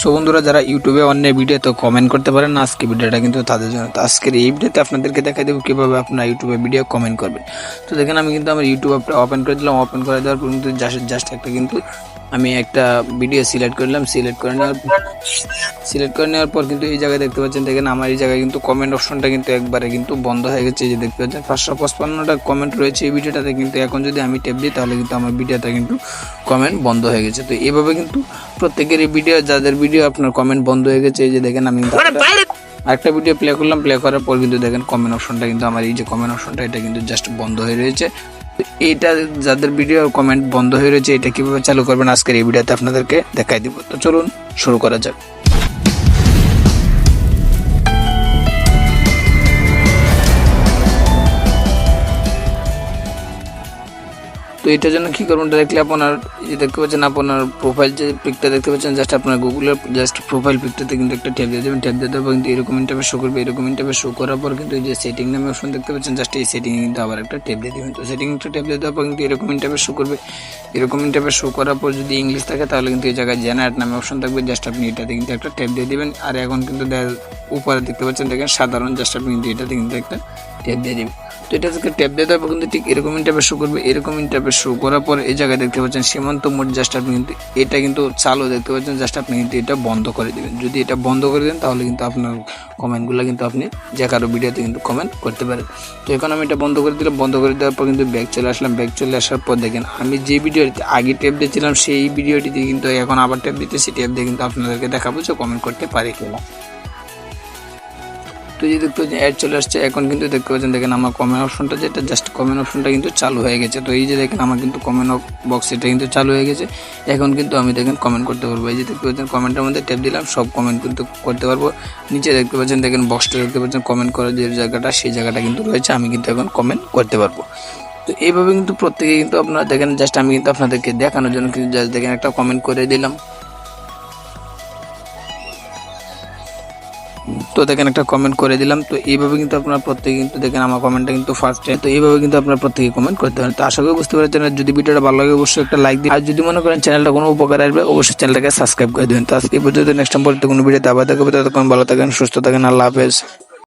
So বন্ধুরা, যারা ইউটিউবে অন্য ভিডিওতে কমেন্ট করতে পারেন না, আজকে ভিডিওটা কিন্তু তাদের জন্য। তো আজকের এই ভিডিওতে আপনাদেরকে দেখাই দেবো কীভাবে আপনারা ইউটিউবে ভিডিও কমেন্ট করবেন। তো দেখেন, আমি কিন্তু আমার ইউটিউব অ্যাপটা ওপেন করে দিলাম। ওপেন করে দেওয়ার পর কিন্তু জাস্ট আমি একটা ভিডিও সিলেক্ট করলাম। সিলেক্ট করে নেওয়ার পর কিন্তু এই জায়গায় দেখতে পাচ্ছেন, দেখেন আমার এই জায়গায় কিন্তু কমেন্ট অপশনটা কিন্তু একবারে কিন্তু বন্ধ হয়ে গেছে। এই যে দেখতে পাচ্ছেন 555টা কমেন্ট রয়েছে এই ভিডিওটাতে, কিন্তু এখন যদি আমি ট্যাপ দিই তাহলে কিন্তু আমার ভিডিওটা কিন্তু কমেন্ট বন্ধ হয়ে গেছে। তো এইভাবে কিন্তু প্রত্যেকের এই ভিডিও, যাদের ভিডিও আপনার কমেন্ট বন্ধ হয়ে গেছে, এই যে দেখেন আমি আরেকটা ভিডিও প্লে করলাম। প্লে করার পর কিন্তু দেখেন কমেন্ট অপশনটা কিন্তু আমার এই যে কমেন্ট অপশনটা এটা কিন্তু জাস্ট বন্ধ হয়ে রয়েছে। এইটা যাদের ভিডিও কমেন্ট বন্ধ হয়ে রয়েছে, এটা কিভাবে চালু করবেন আজকের এই ভিডিওতে আপনাদেরকে দেখাই দিব। তো চলুন শুরু করা যাক। তো এটার জন্য কি করবেন, ডাইরেক্টলি আপনার যে দেখতে পাচ্ছেন আপনার প্রোফাইল যে পিকটা দেখতে পাচ্ছেন, জাস্ট আপনার গুগলের জাস্ট প্রোফাইল পিকটাতে কিন্তু একটা ট্যাপ দিয়ে দেবেন। ট্যাপ দিয়ে দেওয়ার পর কিন্তু এরকম ইন্টারফেস শো করবে। এরকম ইন্টারফেস শো করার পর কিন্তু এই যে সেটিং নামে অপশন দেখতে পাচ্ছেন, জাস্ট এই সেটিংয়ে কিন্তু আবার একটা ট্যাপ দিয়ে দেবেন। তো সেটিংটা ট্যাপ দিয়ে দেওয়ার পর কিন্তু এরকম ইন্টারফেস শো করবে। এরকম ইন্টারফেস শো করার পর যদি ইংলিশ থাকে তাহলে কিন্তু এই জায়গায় জেনারেট নামে অপশন থাকবে, জাস্ট আপনি এটাতে কিন্তু একটা ট্যাপ দিয়ে দেবেন। আর এখন কিন্তু উপরে দেখতে পাচ্ছেন দেখেন সাধারণ, জাস্ট আপনি কিন্তু এটাতে কিন্তু একটা ট্যাপ দিয়ে দেবেন। তো এটা থেকে ট্যাপ দিয়ে দেওয়ার পর কিন্তু ঠিক এরকম ইন্টারফেস শো করবে। এরকম ইন্টারফেস শো করার পর এই জায়গায় দেখতে পাচ্ছেন সীমান্ত মোড, জাস্ট আপনি কিন্তু এটা কিন্তু চালু দেখতে পাচ্ছেন, জাস্ট আপনি কিন্তু এটা বন্ধ করে দেবেন। যদি এটা বন্ধ করে দেন তাহলে কিন্তু আপনার কমেন্টগুলো কিন্তু আপনি যে কারো ভিডিওতে কিন্তু কমেন্ট করতে পারেন। তো এখন আমি এটা বন্ধ করে দিলাম। বন্ধ করে দেওয়ার পর কিন্তু ব্যাক চলে আসলাম। ব্যাক চলে আসার পর দেখেন আমি যে ভিডিওটিতে আগে ট্যাপ দিয়েছিলাম সেই ভিডিওটিতে কিন্তু এখন আবার ট্যাপ দিতেছি। ট্যাপ দিয়ে কিন্তু আপনাদেরকে দেখাবো যে কমেন্ট করতে পারি কিনা। তো যে দেখতে পাচ্ছেন অ্যাড চলে আসছে। এখন কিন্তু দেখতে পাচ্ছেন দেখেন আমার কমেন্ট অপশনটা যেটা, জাস্ট কমেন্ট অপশনটা কিন্তু চালু হয়ে গেছে। তো এই যে দেখেন আমার কিন্তু কমেন্ট বক্স এটা কিন্তু চালু হয়ে গেছে। এখন কিন্তু আমি দেখেন কমেন্ট করতে পারবো। এই যে দেখতে পাচ্ছেন কমেন্টের মধ্যে ট্যাপ দিলাম, সব কমেন্ট কিন্তু করতে পারবো। নিচে দেখতে পাচ্ছেন দেখেন বক্সটা দেখতে পাচ্ছেন, কমেন্ট করার যে জায়গাটা সেই জায়গাটা কিন্তু রয়েছে, আমি কিন্তু এখন কমেন্ট করতে পারবো। তো এইভাবে কিন্তু প্রত্যেকে কিন্তু আপনারা দেখেন, জাস্ট আমি কিন্তু আপনাদেরকে দেখানোর জন্য কিন্তু জাস্ট দেখেন একটা কমেন্ট করে দিলাম। তো দেখেন একটা কমেন্ট করে দিলাম। তো এইভাবে কিন্তু আপনারা প্রত্যেকে কিন্তু দেখেন আমার কমেন্টটা কিন্তু ফার্স্ট টাইম। তো এইভাবে কিন্তু আপনারা প্রত্যেকে কমেন্ট করতে পারেন। তো আশা করি বুঝতে পারছেন। যদি ভিডিওটা ভালো লাগে অবশ্যই একটা লাইক দিন। আর যদি মনে করেন চ্যানেলটা কোনো উপকার আসবে অবশ্যই চ্যানেলটাকে সাবস্ক্রাইব করে দেবেন। তো আজকে পর্যন্ত নেক্সট টাইম পর্যন্ত কোনো ভিডিওতে আবার দেখাবো। ততক্ষণ ভালো থাকেন, সুস্থ থাকেন। আল্লাহ হাফেজ।